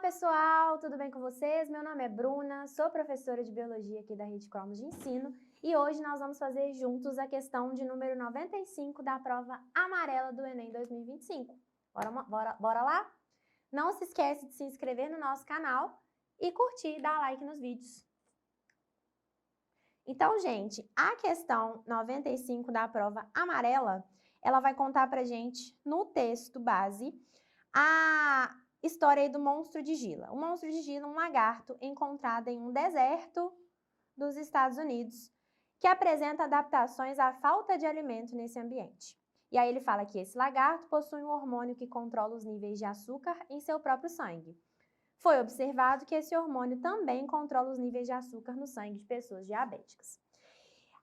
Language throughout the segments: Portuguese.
pessoal, tudo bem com vocês? Meu nome é Bruna, sou professora de Biologia aqui da Rede Cronos de Ensino e hoje nós vamos fazer juntos a questão de número 95 da prova amarela do Enem 2025. Bora lá? Não se esquece de se inscrever no nosso canal e curtir e dar like nos vídeos. Então, gente, a questão 95 da prova amarela, ela vai contar pra gente no texto base a história aí do monstro de Gila. O monstro de Gila é um lagarto encontrado em um deserto dos Estados Unidos que apresenta adaptações à falta de alimento nesse ambiente. E aí ele fala que esse lagarto possui um hormônio que controla os níveis de açúcar em seu próprio sangue. Foi observado que esse hormônio também controla os níveis de açúcar no sangue de pessoas diabéticas.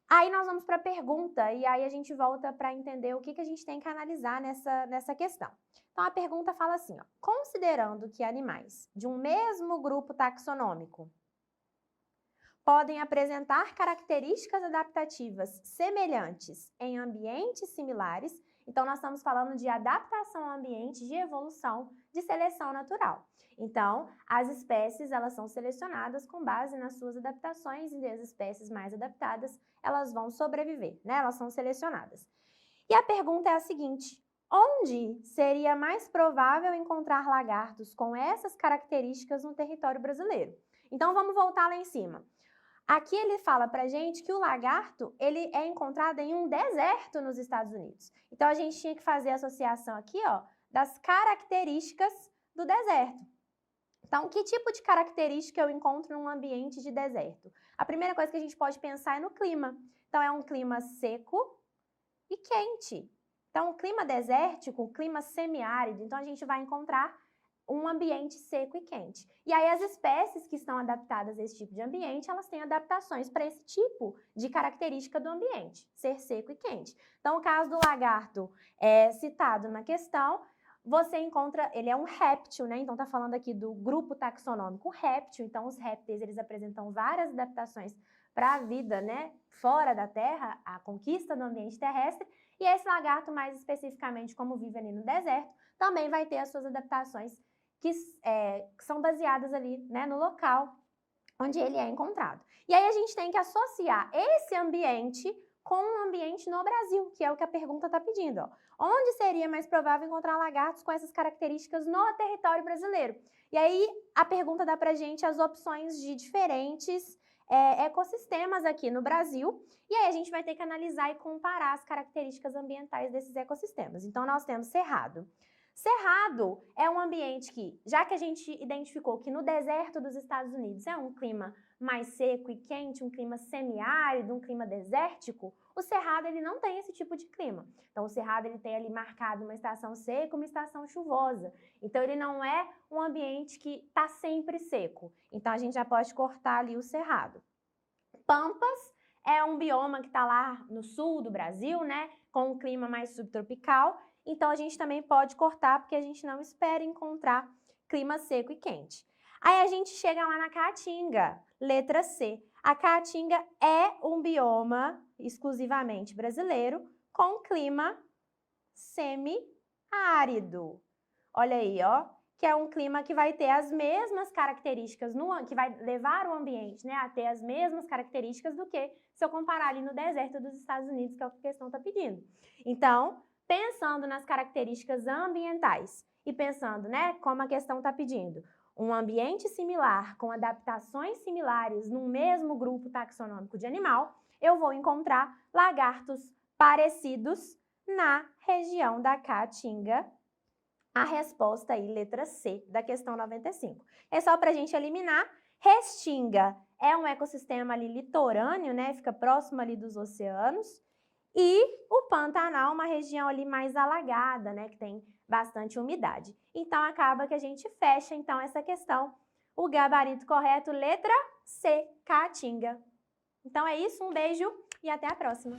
Aí nós vamos para a pergunta e aí a gente volta para entender o que a gente tem que analisar nessa questão. Então a pergunta fala assim, ó, considerando que animais de um mesmo grupo taxonômico podem apresentar características adaptativas semelhantes em ambientes similares, então nós estamos falando de adaptação ao ambiente, de evolução, de seleção natural. Então, as espécies, elas são selecionadas com base nas suas adaptações e as espécies mais adaptadas, elas vão sobreviver, né? Elas são selecionadas. E a pergunta é a seguinte, onde seria mais provável encontrar lagartos com essas características no território brasileiro? Então, vamos voltar lá em cima. Aqui ele fala pra gente que o lagarto, ele é encontrado em um deserto nos Estados Unidos. Então, a gente tinha que fazer a associação aqui, ó, das características do deserto. Então, que tipo de característica eu encontro num ambiente de deserto? A primeira coisa que a gente pode pensar é no clima. Então, é um clima seco e quente. Então, o clima desértico, o clima semiárido, então a gente vai encontrar um ambiente seco e quente. E aí as espécies que estão adaptadas a esse tipo de ambiente, elas têm adaptações para esse tipo de característica do ambiente, ser seco e quente. Então, o caso do lagarto citado na questão, você encontra, ele é um réptil, né? Então, tá falando aqui do grupo taxonômico réptil, então os répteis, eles apresentam várias adaptações para a vida, né? Fora da Terra, a conquista do ambiente terrestre, e esse lagarto, mais especificamente, como vive ali no deserto, também vai ter as suas adaptações que são baseadas ali, né, no local onde ele é encontrado. E aí a gente tem que associar esse ambiente com um ambiente no Brasil, que é o que a pergunta está pedindo. Ó. Onde seria mais provável encontrar lagartos com essas características no território brasileiro? E aí a pergunta dá pra gente as opções de diferentes ecossistemas aqui no Brasil, e aí a gente vai ter que analisar e comparar as características ambientais desses ecossistemas. Então nós temos Cerrado. Cerrado é um ambiente que, já que a gente identificou que no deserto dos Estados Unidos é um clima mais seco e quente, um clima semiárido, um clima desértico, o Cerrado ele não tem esse tipo de clima. Então o Cerrado ele tem ali marcado uma estação seca, uma estação chuvosa. Então ele não é um ambiente que está sempre seco. Então a gente já pode cortar ali o Cerrado. Pampas é um bioma que está lá no sul do Brasil, né, com um clima mais subtropical. Então, a gente também pode cortar, porque a gente não espera encontrar clima seco e quente. Aí, a gente chega lá na Caatinga, letra C. A Caatinga é um bioma exclusivamente brasileiro, com clima semiárido. Olha aí, ó, que é um clima que vai ter as mesmas características, que vai levar o ambiente, né, a ter as mesmas características do que se eu comparar ali no deserto dos Estados Unidos, que é o que a questão está pedindo. Então, pensando nas características ambientais e pensando, né, como a questão está pedindo, um ambiente similar com adaptações similares num mesmo grupo taxonômico de animal, eu vou encontrar lagartos parecidos na região da Caatinga. A resposta aí, letra C, da questão 95. É só para a gente eliminar. Restinga é um ecossistema ali litorâneo, né, fica próximo ali dos oceanos. E o Pantanal, uma região ali mais alagada, né, que tem bastante umidade. Então, acaba que a gente fecha, então, essa questão. O gabarito correto, letra C, Caatinga. Então, é isso, um beijo e até a próxima.